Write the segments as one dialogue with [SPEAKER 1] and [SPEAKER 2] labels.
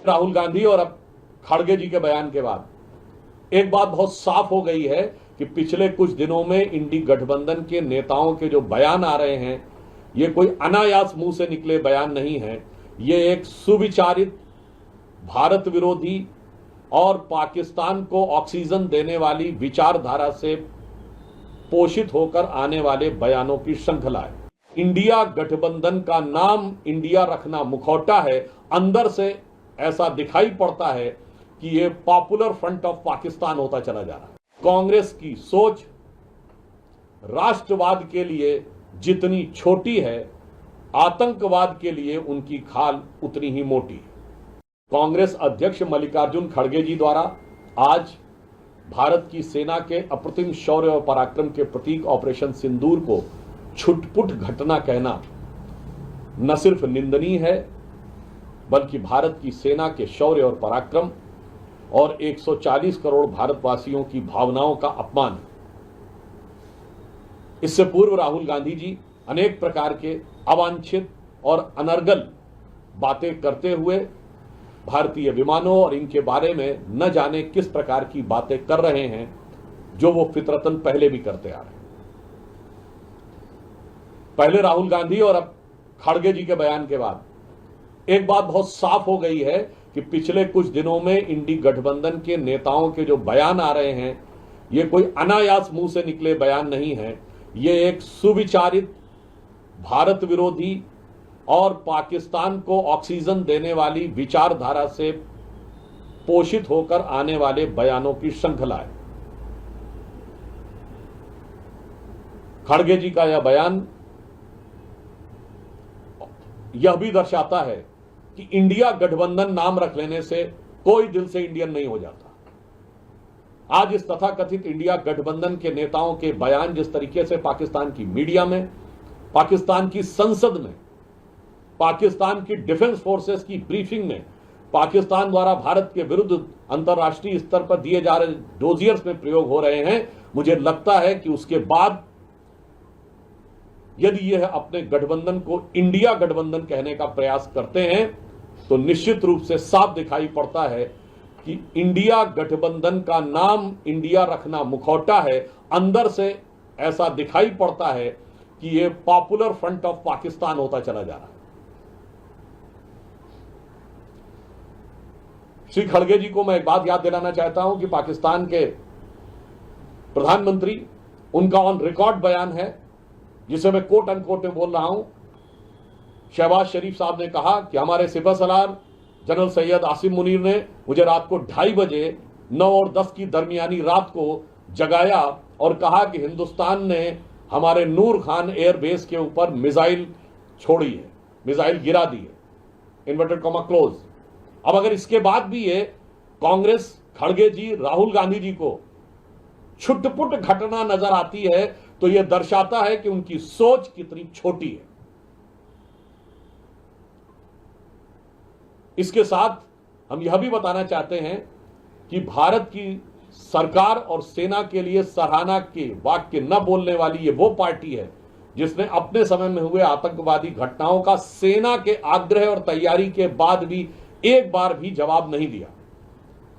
[SPEAKER 1] राहुल गांधी और अब खड़गे जी के बयान के बाद एक बात बहुत साफ हो गई है कि पिछले कुछ दिनों में इंडी गठबंधन के नेताओं के जो बयान आ रहे हैं, ये कोई अनायास मुंह से निकले बयान नहीं है। ये एक सुविचारित, भारत विरोधी और पाकिस्तान को ऑक्सीजन देने वाली विचारधारा से पोषित होकर आने वाले बयानों की श्रृंखला है। इंडिया गठबंधन का नाम इंडिया रखना मुखौटा है। अंदर से ऐसा दिखाई पड़ता है कि ये पॉपुलर फ्रंट ऑफ पाकिस्तान होता चला जा रहा है। कांग्रेस की सोच राष्ट्रवाद के लिए जितनी छोटी है, आतंकवाद के लिए उनकी खाल उतनी ही मोटी है। कांग्रेस अध्यक्ष मल्लिकार्जुन खड़गे जी द्वारा आज भारत की सेना के अप्रतिम शौर्य और पराक्रम के प्रतीक ऑपरेशन सिंदूर को छुटपुट घटना कहना न सिर्फ निंदनीय है, बल्कि भारत की सेना के शौर्य और पराक्रम और 140 करोड़ भारतवासियों की भावनाओं का अपमान है। इससे पूर्व राहुल गांधी जी अनेक प्रकार के अवांछित और अनर्गल बातें करते हुए भारतीय विमानों और इनके बारे में न जाने किस प्रकार की बातें कर रहे हैं, जो वो फितरतन पहले भी करते आ रहे हैं। पहले राहुल गांधी और अब खड़गे जी के बयान के बाद एक बात बहुत साफ हो गई है कि पिछले कुछ दिनों में इंडी गठबंधन के नेताओं के जो बयान आ रहे हैं, ये कोई अनायास मुंह से निकले बयान नहीं है। ये एक सुविचारित, भारत विरोधी और पाकिस्तान को ऑक्सीजन देने वाली विचारधारा से पोषित होकर आने वाले बयानों की श्रृंखला है। खड़गे जी का यह बयान यह भी दर्शाता है कि इंडिया गठबंधन नाम रख लेने से कोई दिल से इंडियन नहीं हो जाता। आज इस तथाकथित इंडिया गठबंधन के नेताओं के बयान जिस तरीके से पाकिस्तान की मीडिया में, पाकिस्तान की संसद में, पाकिस्तान की डिफेंस फोर्सेस की ब्रीफिंग में पाकिस्तान द्वारा भारत के विरुद्ध अंतर्राष्ट्रीय स्तर पर दिए जा रहे डोजियर्स में प्रयोग हो रहे हैं, मुझे लगता है कि उसके बाद यदि यह अपने गठबंधन को इंडिया गठबंधन कहने का प्रयास करते हैं तो निश्चित रूप से साफ दिखाई पड़ता है कि इंडिया गठबंधन का नाम इंडिया रखना मुखौटा है। अंदर से ऐसा दिखाई पड़ता है कि यह पॉपुलर फ्रंट ऑफ पाकिस्तान होता चला जा रहा है। श्री खड़गे जी को मैं एक बात याद दिलाना चाहता हूं कि पाकिस्तान के प्रधानमंत्री, उनका ऑन रिकॉर्ड बयान है जिसे मैं कोट अनकोट में बोल रहा हूं। शहबाज शरीफ साहब ने कहा कि हमारे सिपह सलार जनरल सैयद आसिम मुनीर ने मुझे रात को 2:30 बजे 9 और 10 की दरमियानी रात को जगाया और कहा कि हिंदुस्तान ने हमारे नूर खान एयरबेस के ऊपर मिसाइल छोड़ी है, मिसाइल गिरा दी है, इन्वर्टेड कॉमा क्लोज। अब अगर इसके बाद भी ये कांग्रेस, खड़गे जी, राहुल गांधी जी को छुटपुट घटना नजर आती है तो यह दर्शाता है कि उनकी सोच कितनी छोटी है। इसके साथ हम यह भी बताना चाहते हैं कि भारत की सरकार और सेना के लिए सराहना के वाक्य न बोलने वाली ये वो पार्टी है जिसने अपने समय में हुए आतंकवादी घटनाओं का सेना के आग्रह और तैयारी के बाद भी एक बार भी जवाब नहीं दिया।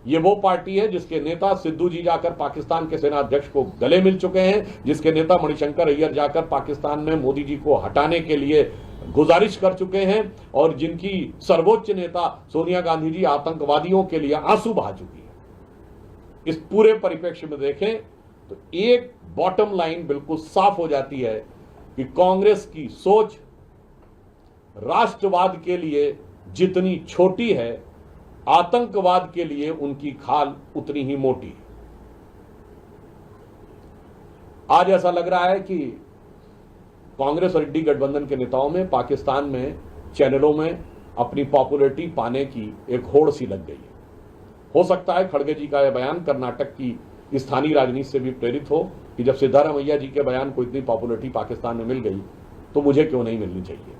[SPEAKER 1] ये वो पार्टी है जिसके नेता सिद्धू जी जाकर पाकिस्तान के सेना अध्यक्ष को गले मिल चुके हैं, जिसके नेता मणिशंकर अय्यर जाकर पाकिस्तान में मोदी जी को हटाने के लिए गुजारिश कर चुके हैं और जिनकी सर्वोच्च नेता सोनिया गांधी जी आतंकवादियों के लिए आंसू बहा चुकी है। इस पूरे परिप्रेक्ष्य में देखें तो एक बॉटम लाइन बिल्कुल साफ हो जाती है कि कांग्रेस की सोच राष्ट्रवाद के लिए जितनी छोटी है, आतंकवाद के लिए उनकी खाल उतनी ही मोटी है। आज ऐसा लग रहा है कि कांग्रेस और इंडी गठबंधन के नेताओं में पाकिस्तान में चैनलों में अपनी पॉपुलैरिटी पाने की एक होड़ सी लग गई है। हो सकता है खड़गे जी का यह बयान कर्नाटक की स्थानीय राजनीति से भी प्रेरित हो कि जब सिद्धारमैया जी के बयान को इतनी पॉपुलैरिटी पाकिस्तान में मिल गई तो मुझे क्यों नहीं मिलनी चाहिए।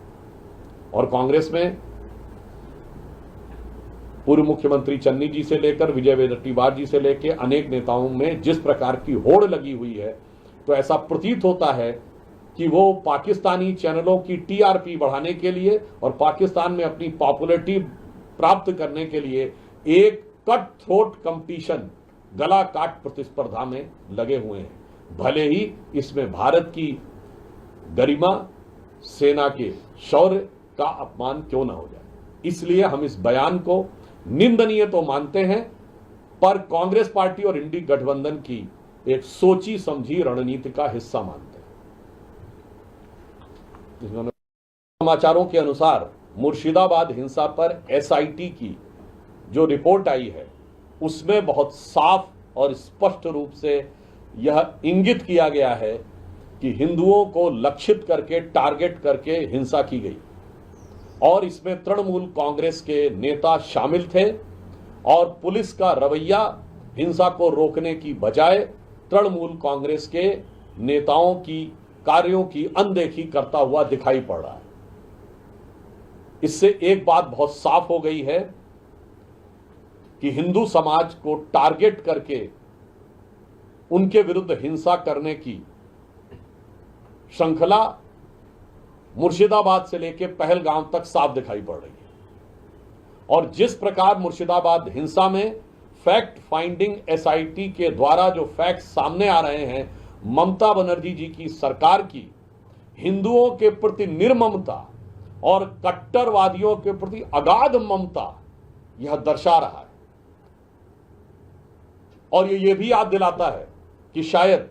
[SPEAKER 1] और कांग्रेस में पूर्व मुख्यमंत्री चन्नी जी से लेकर विजय वडेट्टीवार जी से लेकर अनेक नेताओं में जिस प्रकार की होड़ लगी हुई है, तो ऐसा प्रतीत होता है कि वो पाकिस्तानी चैनलों की टीआरपी बढ़ाने के लिए और पाकिस्तान में अपनी पॉपुलैरिटी प्राप्त करने के लिए एक कट थ्रोट कंपटीशन, गला काट प्रतिस्पर्धा में लगे हुए हैं, भले ही इसमें भारत की गरिमा, सेना के शौर्य का अपमान क्यों ना हो जाए। इसलिए हम इस बयान को निंदनीय तो मानते हैं, पर कांग्रेस पार्टी और इंडी गठबंधन की एक सोची समझी रणनीति का हिस्सा मानते हैं। समाचारों के अनुसार मुर्शिदाबाद हिंसा पर एसआईटी की जो रिपोर्ट आई है उसमें बहुत साफ और स्पष्ट रूप से यह इंगित किया गया है कि हिंदुओं को लक्षित करके, टारगेट करके हिंसा की गई और इसमें तृणमूल कांग्रेस के नेता शामिल थे और पुलिस का रवैया हिंसा को रोकने की बजाय तृणमूल कांग्रेस के नेताओं की कार्यों की अनदेखी करता हुआ दिखाई पड़ रहा है। इससे एक बात बहुत साफ हो गई है कि हिंदू समाज को टारगेट करके उनके विरुद्ध हिंसा करने की श्रृंखला मुर्शिदाबाद से लेकर पहलगाम तक साफ दिखाई पड़ रही है। और जिस प्रकार मुर्शिदाबाद हिंसा में फैक्ट फाइंडिंग एसआईटी के द्वारा जो फैक्ट सामने आ रहे हैं, ममता बनर्जी जी की सरकार की हिंदुओं के प्रति निर्ममता और कट्टरवादियों के प्रति अगाध ममता यह दर्शा रहा है। और ये भी याद दिलाता है कि शायद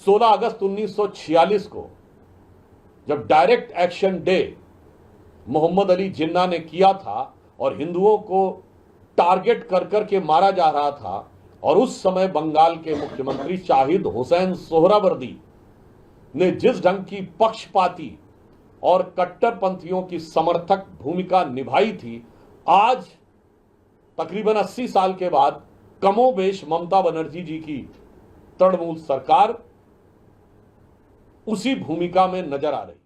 [SPEAKER 1] 16 अगस्त 1946 को जब direct action day Mohammad Ali Jinnah ने किया था और हिंदुओं को टारगेट कर करके मारा जा रहा था, और उस समय बंगाल के मुख्यमंत्री शाहिद हुसैन सोहरावर्दी ने जिस ढंग की पक्षपाती और कट्टरपंथियों की समर्थक भूमिका निभाई थी, आज तकरीबन 80 साल के बाद कमोबेश ममता बनर्जी जी की तृणमूल सरकार उसी भूमिका में नजर आ रही।